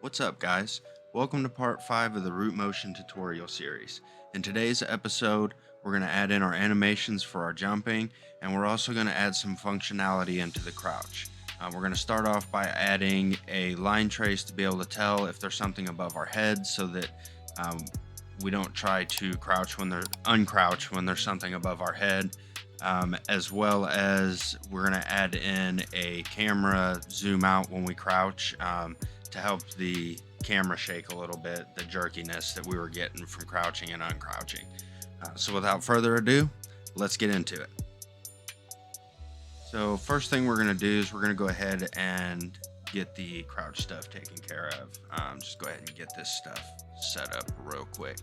What's up, guys? Welcome to part 5 of the Root Motion tutorial series. In today's episode, we're going to add in our animations for our jumping, and we're also going to add some functionality into the crouch. We're going to start off by adding a line trace to be able to tell if there's something above our head so that we don't try to uncrouch when there's something above our head. As well as we're going to add in a camera zoom out when we crouch to help the camera shake a little bit, the jerkiness that we were getting from crouching and uncrouching. So without further ado, let's get into it. So first thing we're going to do is we're going to go ahead and get the crouch stuff taken care of. Just go ahead and get this stuff set up real quick.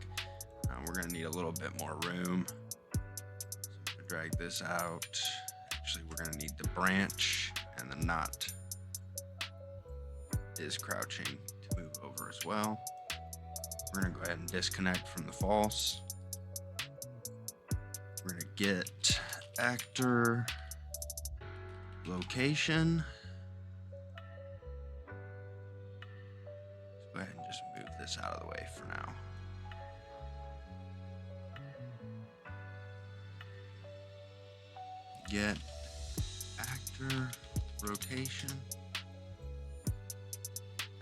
We're going to need a little bit more room. So drag this out. Actually, we're going to need the branch, and the knot is crouching to move over as well. We're going to go ahead and disconnect from the false. We're going to get actor location. Let's go ahead and just move this out of the way for now. Get actor rotation.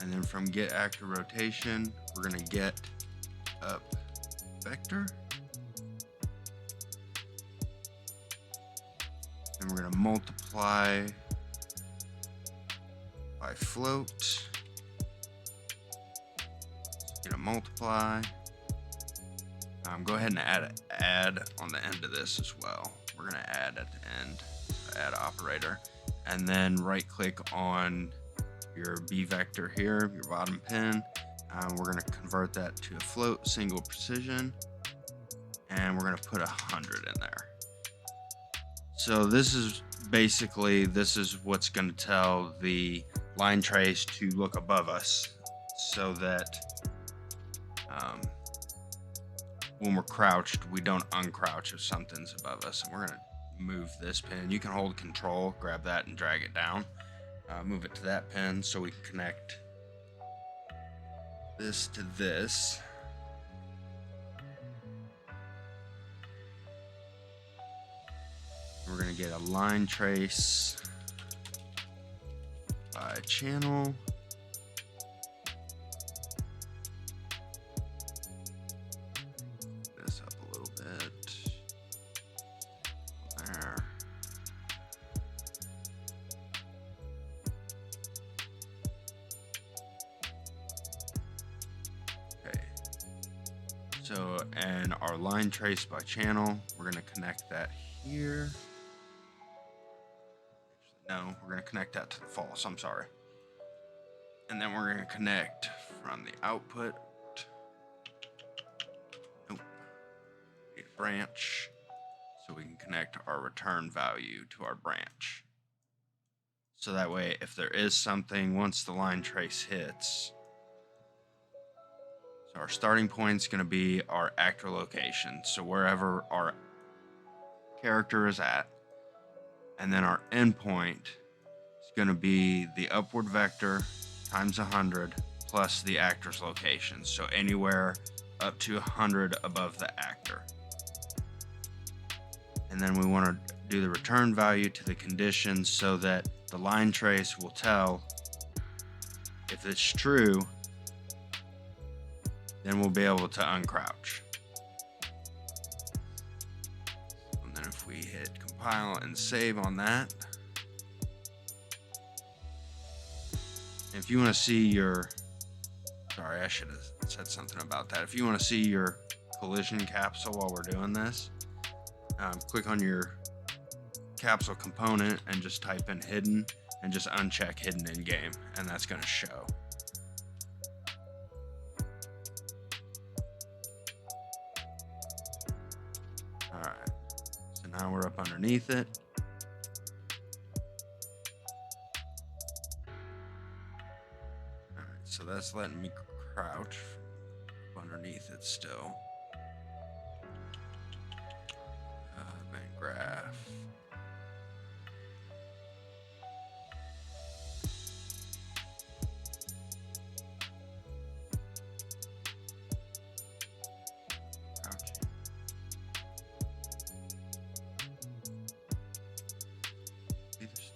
And then from get actor rotation, we're going to get up vector. And we're going to multiply by float. Get a multiply. Go ahead and add on the end of this as well. We're going to add at the end, add operator. And then right click on your B vector here, your bottom pin. We're going to convert that to a float single precision, and we're going to put 100 in there. So this is what's going to tell the line trace to look above us, so that when we're crouched, we don't uncrouch if something's above us. And we're going to move this pin. You can hold control, grab that and drag it down. Move it to that pin so we can connect this to this. We're going to get a line trace by channel. This up a little bit. There. So, and our line trace by channel, we're going to connect that here. No, we're going to connect that to the false, I'm sorry. And then we're going to connect from the output. Nope. Need a branch, so we can connect our return value to our branch. So that way, if there is something, once the line trace hits, so our starting point is going to be our actor location, so wherever our character is at, and then our endpoint is going to be the upward vector times 100 plus the actor's location, so anywhere up to 100 above the actor. And then we want to do the return value to the condition so that the line trace will tell if it's true, then we'll be able to uncrouch. And then if we hit compile and save on that, if you want to see your, sorry, I should have said something about that. If you want to see your collision capsule while we're doing this, click on your capsule component and just type in hidden and just uncheck hidden in game, and that's going to show. Alright, so now we're up underneath it. Alright, so that's letting me crouch underneath it still. Event graph.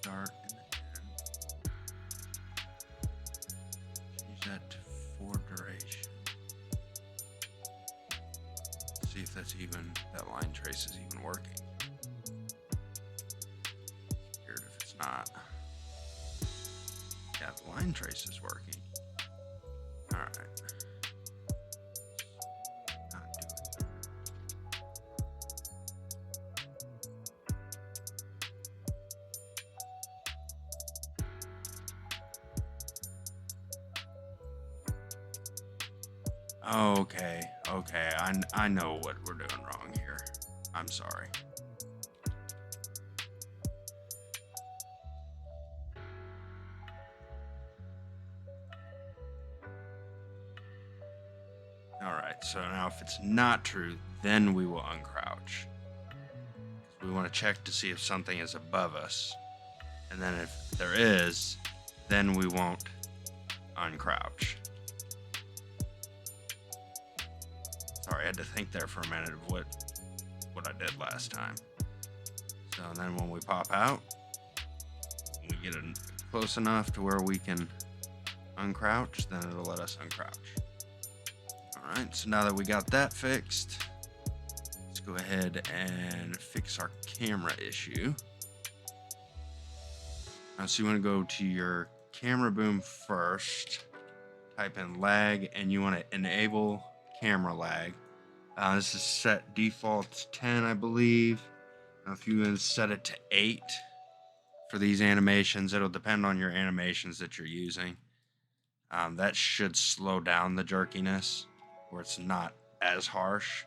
start and end. Change that to for duration. See if that's even, that line trace is even working. Weird if it's not. Yeah, the line trace is working. Alright. Not doing that. Okay, I know what we're doing wrong here. I'm sorry. Alright, so now if it's not true, then we will uncrouch. We want to check to see if something is above us. And then if there is, then we won't uncrouch. Sorry, I had to think there for a minute of what I did last time. So then when we pop out, we get it close enough to where we can uncrouch, then it'll let us uncrouch. Alright, so now that we got that fixed, let's go ahead and fix our camera issue. So you want to go to your camera boom first, type in lag, and you want to enable camera lag. This is set default 10, I believe. Now if you set it to 8 for these animations, it'll depend on your animations that you're using. That should slow down the jerkiness, where it's not as harsh.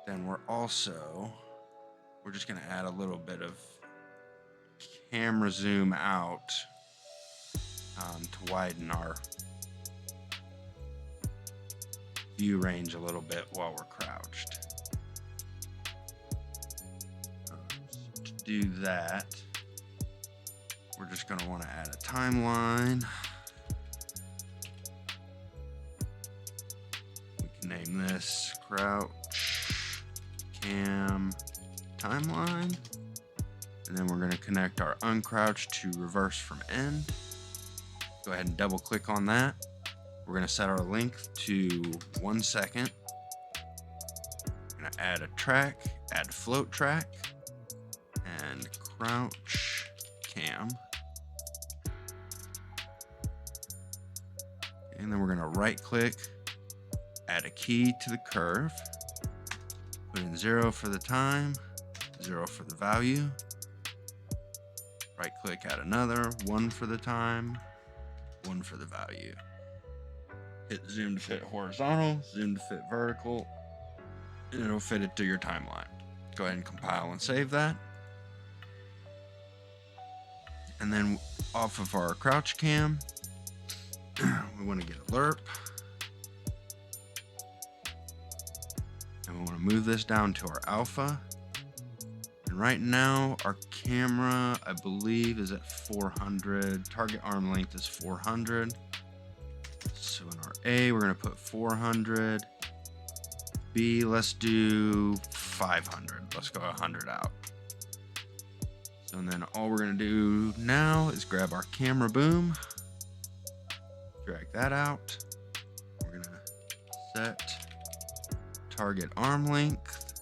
Then we're just going to add a little bit of camera zoom out to widen our view range a little bit while we're crouched. So to do that, we're just going to want to add a timeline. We can name this crouch cam timeline. And then we're going to connect our uncrouch to reverse from end. Go ahead and double click on that. We're going to set our length to 1 second. I'm going to add a track, add float track, and crouch cam. And then we're going to right click, add a key to the curve, put in 0 for the time, 0 for the value. Right click, add another, 1 for the time, 1 for the value. Hit zoom to fit horizontal, zoom to fit vertical, and it'll fit it to your timeline. Go ahead and compile and save that. And then off of our crouch cam, we want to get a lerp. And we want to move this down to our alpha. And right now, our camera, I believe, is at 400. Target arm length is 400. So in our A, we're going to put 400. B, let's do 500. Let's go 100 out. So and then all we're going to do now is grab our camera boom, drag that out. We're going to set target arm length.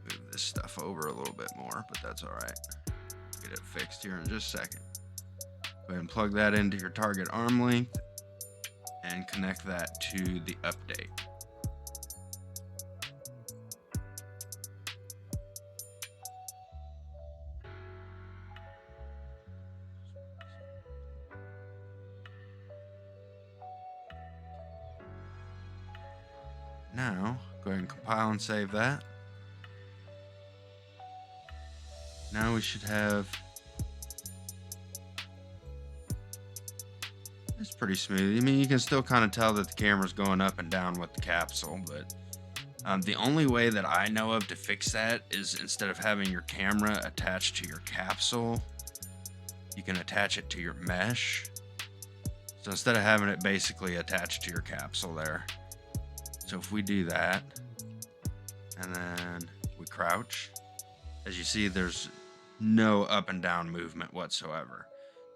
Move this stuff over a little bit more, but that's all right. Get it fixed here in just a second. Go ahead and plug that into your target arm length and connect that to the update. Now, go ahead and compile and save that. Now we should have, it's pretty smooth. I mean, you can still kind of tell that the camera's going up and down with the capsule, but the only way that I know of to fix that is instead of having your camera attached to your capsule, you can attach it to your mesh. So instead of having it basically attached to your capsule there. So if we do that, and then crouch. As you see, there's no up and down movement whatsoever.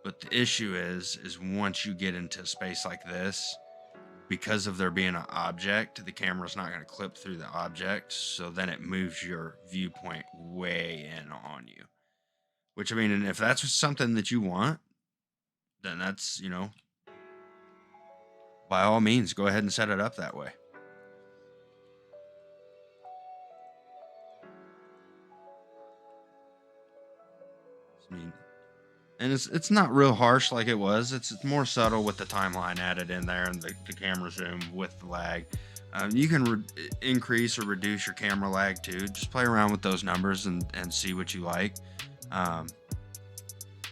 But the issue is once you get into a space like this, because of there being an object, the camera's not going to clip through the object, so then it moves your viewpoint way in on you. Which, I mean, and if that's something that you want, then that's, you know, by all means, go ahead and set it up that way. I mean, and it's not real harsh like it was. It's more subtle with the timeline added in there and the camera zoom with the lag. You can increase or reduce your camera lag too. Just play around with those numbers and see what you like. And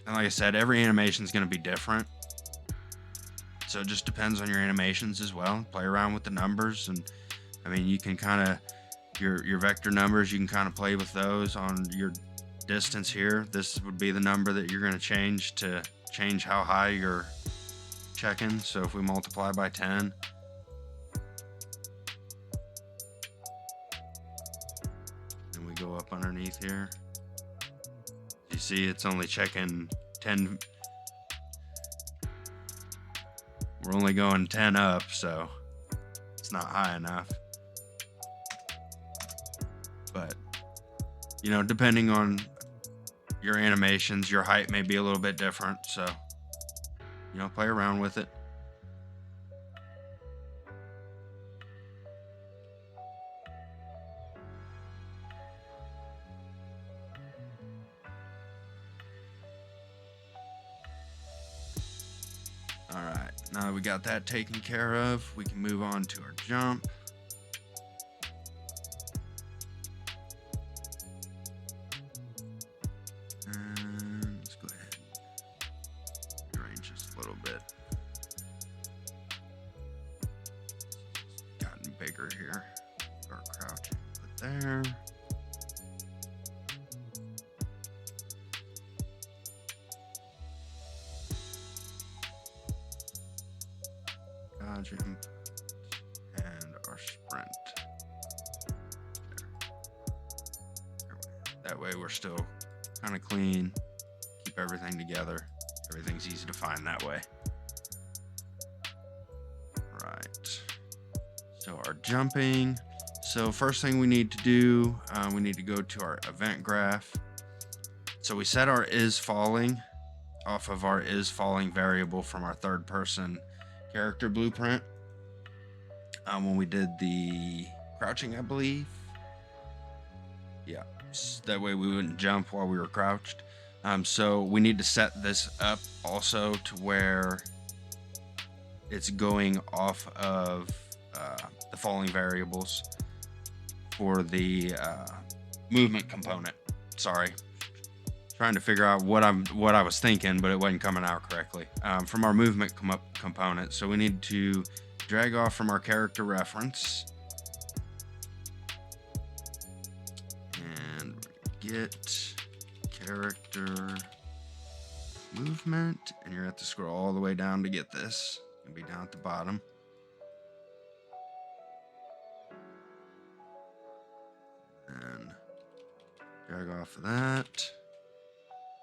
like I said, every animation is going to be different. So it just depends on your animations as well. Play around with the numbers, and I mean, you can kind of your vector numbers, you can kind of play with those on your distance here. This would be the number that you're going to change how high you're checking. So if we multiply by 10, and we go up underneath here, you see it's only checking 10. We're only going 10 up, so it's not high enough. But, you know, depending on your animations, your height may be a little bit different, so, you know, play around with it. All right, now that we got that taken care of, we can move on to our jump. And let's go ahead and rearrange just a little bit. Gotten bigger here. Our crouch, put there. Jump and our sprint. There. That way we're still kind of clean, keep everything together. Everything's easy to find that way. Right. So our jumping. So first thing we need to do, we need to go to our event graph. So we set our is falling off of our is falling variable from our third person character blueprint when we did the crouching, I believe. Yeah, that way we wouldn't jump while we were crouched. So we need to set this up also to where it's going off of the falling variables for the movement component. Sorry, trying to figure out what I was thinking, but it wasn't coming out correctly. From our movement component, so we need to drag off from our character reference and get character movement, and you're going to have to scroll all the way down to get this. It's going to be down at the bottom. And drag off of that.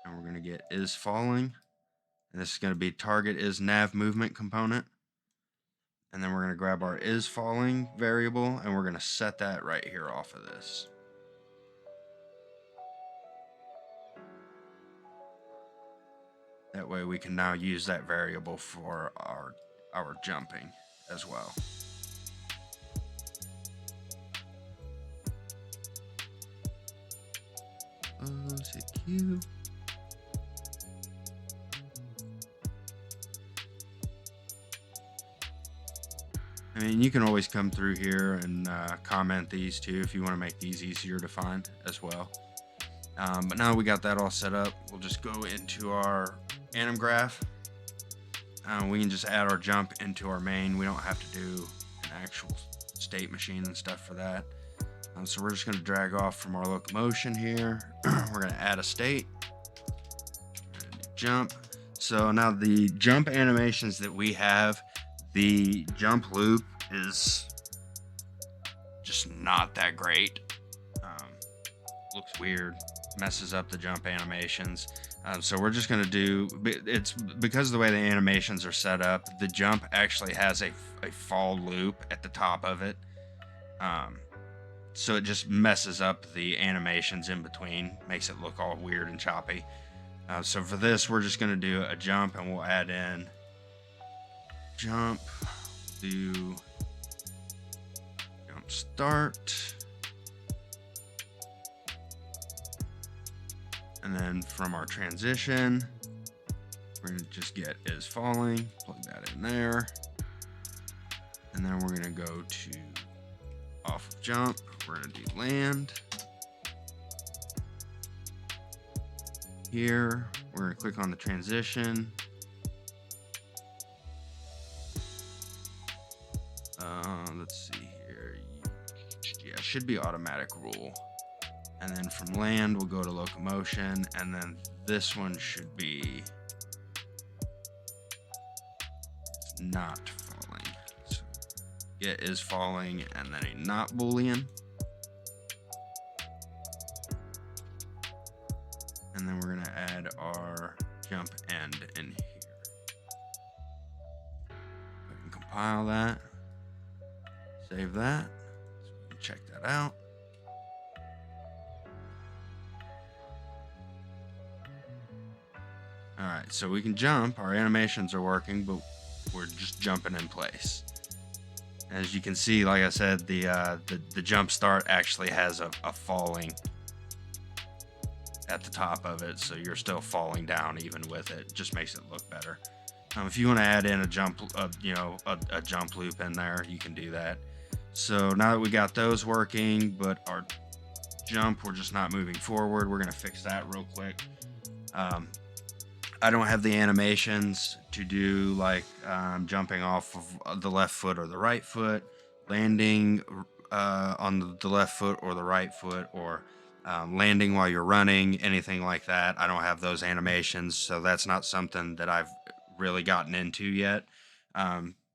And we're going to get is falling. And this is going to be target is nav movement component. And then we're going to grab our is falling variable, and we're going to set that right here off of this. That way we can now use that variable for our jumping as well. Hit Q. I mean, you can always come through here and comment these too if you want to make these easier to find as well. But now we got that all set up, we'll just go into our anim graph. We can just add our jump into our main. We don't have to do an actual state machine and stuff for that. So we're just going to drag off from our locomotion here. We're going to add a state, jump. So now the jump animations that we have, the jump loop is just not that great. looks weird, messes up the jump animations. So we're just going to do, it's because of the way the animations are set up, the jump actually has a fall loop at the top of it. So it just messes up the animations in between, makes it look all weird and choppy. So for this, we're just going to do a jump, and we'll add in jump, do jump start, and then from our transition, we're going to just get is falling, plug that in there, and then we're going to go to off of jump, we're going to do land. Here, we're going to click on the transition. Let's see here. Yeah, it should be automatic rule. And then from land, we'll go to locomotion. And then this one should be not falling. So get is falling and then a not Boolean. And then we're going to add our jump end in here. Go ahead and compile that. Save that. So we can check that out. All right, so we can jump. Our animations are working, but we're just jumping in place. As you can see, like I said, the jump start actually has a falling at the top of it, so you're still falling down even with it. Just makes it look better. If you want to add in a jump, a jump loop in there, you can do that. So now that we got those working, but our jump, we're just not moving forward, we're going to fix that real quick. I don't have the animations to do like jumping off of the left foot or the right foot, landing on the left foot or the right foot, or landing while you're running, anything like that. I don't have those animations, so that's not something that I've really gotten into yet.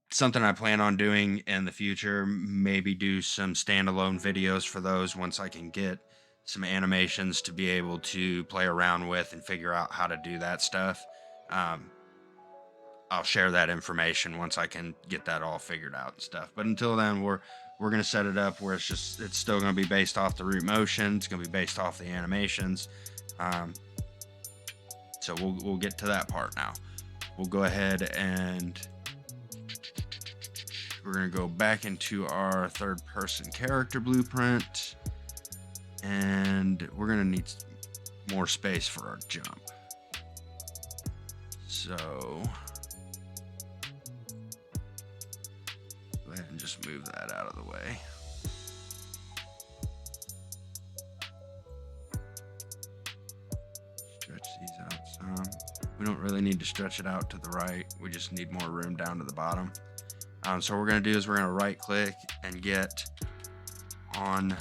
Something I plan on doing in the future, maybe do some standalone videos for those once I can get some animations to be able to play around with and figure out how to do that stuff. I'll share that information once I can get that all figured out and stuff. But until then, we're going to set it up where it's still going to be based off the root motion. It's going to be based off the animations. So we'll get to that part now. We'll go ahead and we're going to go back into our third person character blueprint, and we're going to need more space for our jump. So go ahead and just move that out of the way. Stretch these out some. We don't really need to stretch it out to the right. We just need more room down to the bottom. So what we're going to do is we're going to right click and get on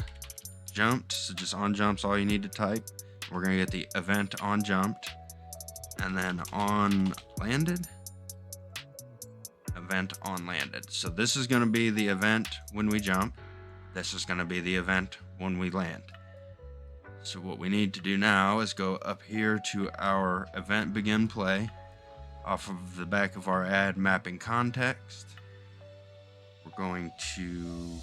jumped. So just on jumps, all you need to type. We're going to get the event on jumped, and then on landed, event on landed. So this is going to be the event when we jump. This is going to be the event when we land. So what we need to do now is go up here to our event begin play off of the back of our add mapping context. We're going to,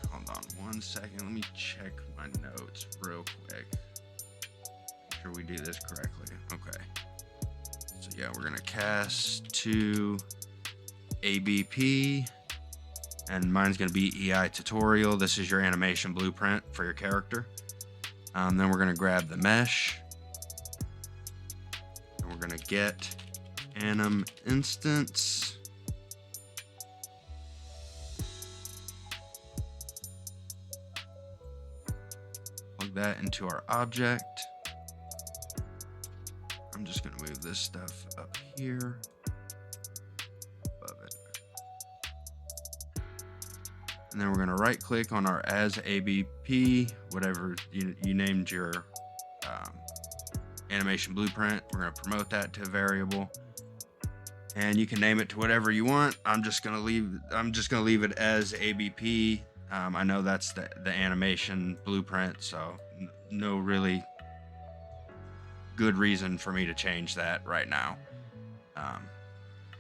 hold on one second, let me check my notes real quick. Make sure we do this correctly. Okay. So yeah, we're gonna cast to ABP, and mine's gonna be EI tutorial. This is your animation blueprint for your character. Then we're gonna grab the mesh, and we're gonna get anim instance. That into our object. I'm just going to move this stuff up here above it, and then we're going to right click on our as ABP, whatever you named your animation blueprint. We're going to promote that to a variable, and you can name it to whatever you want. I'm just going to leave it as ABP. I know that's the animation blueprint, so no really good reason for me to change that right now.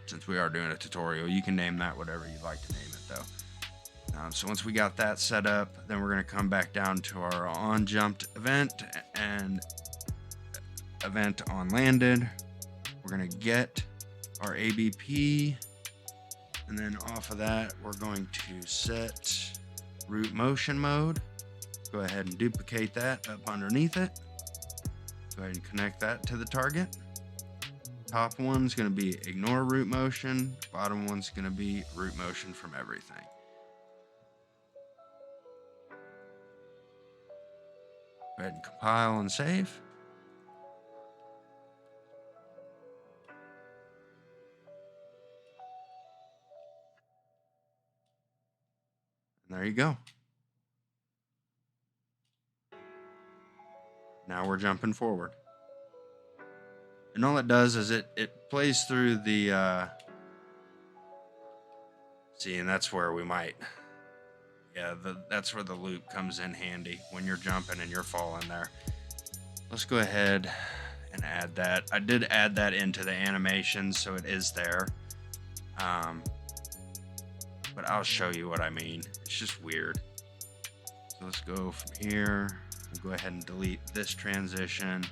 Since we are doing a tutorial, you can name that whatever you'd like to name it though. So once we got that set up, then we're going to come back down to our on jumped event and event on landed. We're going to get our ABP, and then off of that we're going to set root motion mode. Go ahead and duplicate that up underneath it. Go ahead and connect that to the target. Top one's going to be ignore root motion. Bottom one's going to be root motion from everything. Go ahead and compile and save. And there you go. Now we're jumping forward. And all it does is it plays through the, see, and that's where we might, yeah, that's where the loop comes in handy when you're jumping and you're falling there. Let's go ahead and add that. I did add that into the animation, so it is there. But I'll show you what I mean. It's just weird. So let's go from here. We'll go ahead and delete this transition.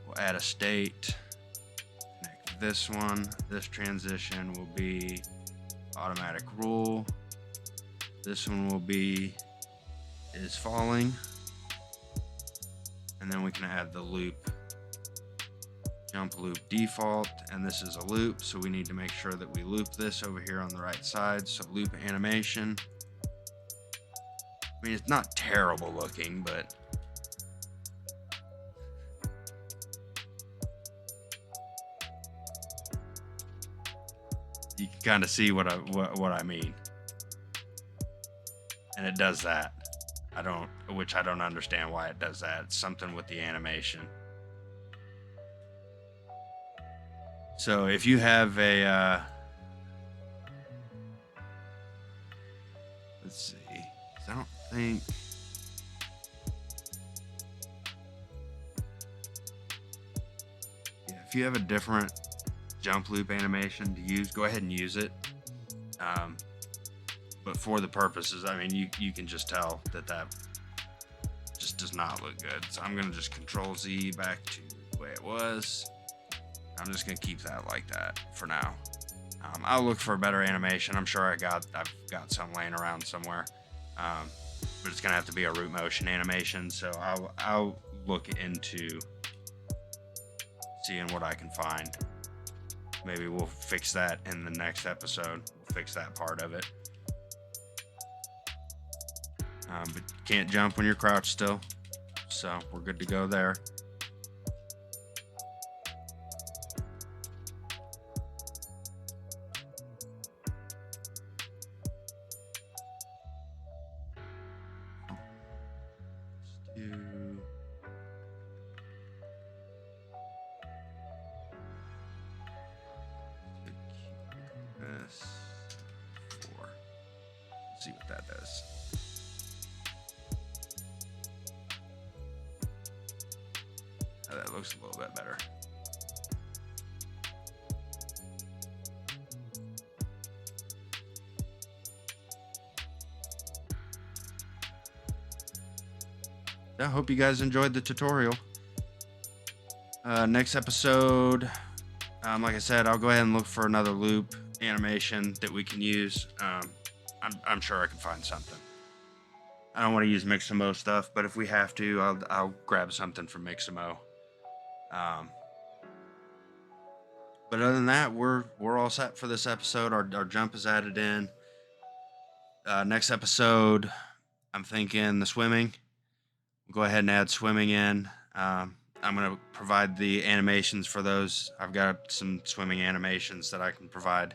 We'll add a state. Connect this one. This transition will be automatic rule. This one will be is falling. And then we can add the loop. Jump loop default, and this is a loop, so we need to make sure that we loop this over here on the right side. So loop animation. I mean, it's not terrible looking, but you can kind of see what I mean. And it does that. Which I don't understand why it does that. It's something with the animation. So if you have a, let's see, I don't think, yeah, if you have a different jump loop animation to use, go ahead and use it. But for the purposes, I mean, you can just tell that just does not look good. So I'm gonna just Control Z back to the way it was. I'm just gonna keep that like that for now. I'll look for a better animation. I'm sure I've got some laying around somewhere, but it's gonna have to be a root motion animation. So I'll look into seeing what I can find. Maybe we'll fix that in the next episode. We'll fix that part of it. But you can't jump when you're crouched still, so we're good to go there. See what that does. Oh, that looks a little bit better. I hope you guys enjoyed the tutorial. Next episode, like I said, I'll go ahead and look for another loop animation that we can use. I'm sure I can find something. I don't want to use Mixamo stuff, but if we have to, I'll grab something from Mixamo. But other than that, we're all set for this episode. Our jump is added in. Next episode, I'm thinking the swimming. We'll go ahead and add swimming in. I'm going to provide the animations for those. I've got some swimming animations that I can provide.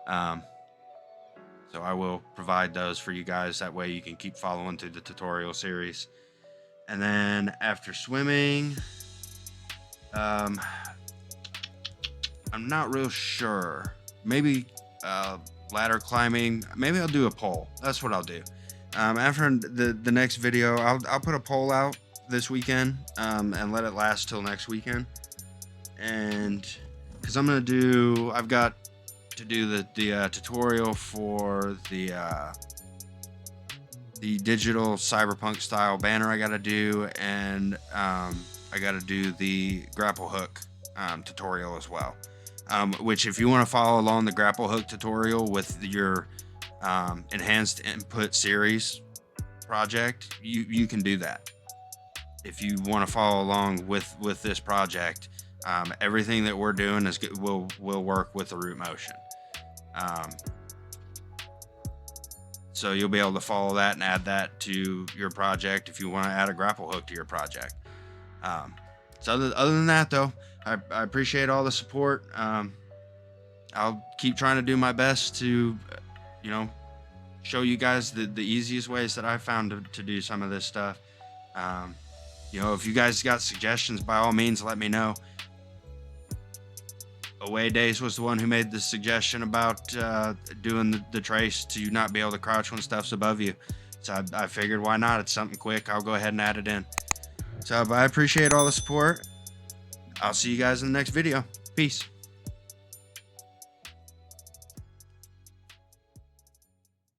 So I will provide those for you guys. That way you can keep following through the tutorial series. And then after swimming, I'm not real sure. Maybe ladder climbing. Maybe I'll do a pole. That's what I'll do. After the next video, I'll put a poll out this weekend and let it last till next weekend. And because I've got to do the tutorial for the digital cyberpunk style banner I got to do, and I got to do the grapple hook tutorial as well. Which, if you want to follow along the grapple hook tutorial with your enhanced input series project, you can do that. If you want to follow along with this project, everything that we're doing will work with the root motion. So you'll be able to follow that and add that to your project if you want to add a grapple hook to your project. So other than that, though, I appreciate all the support. I'll keep trying to do my best to, show you guys the easiest ways that I've found to do some of this stuff. If you guys got suggestions, by all means, let me know. Away Days was the one who made the suggestion about doing the trace to not be able to crouch when stuff's above you. So I figured, why not? It's something quick. I'll go ahead and add it in. So I appreciate all the support. I'll see you guys in the next video. Peace.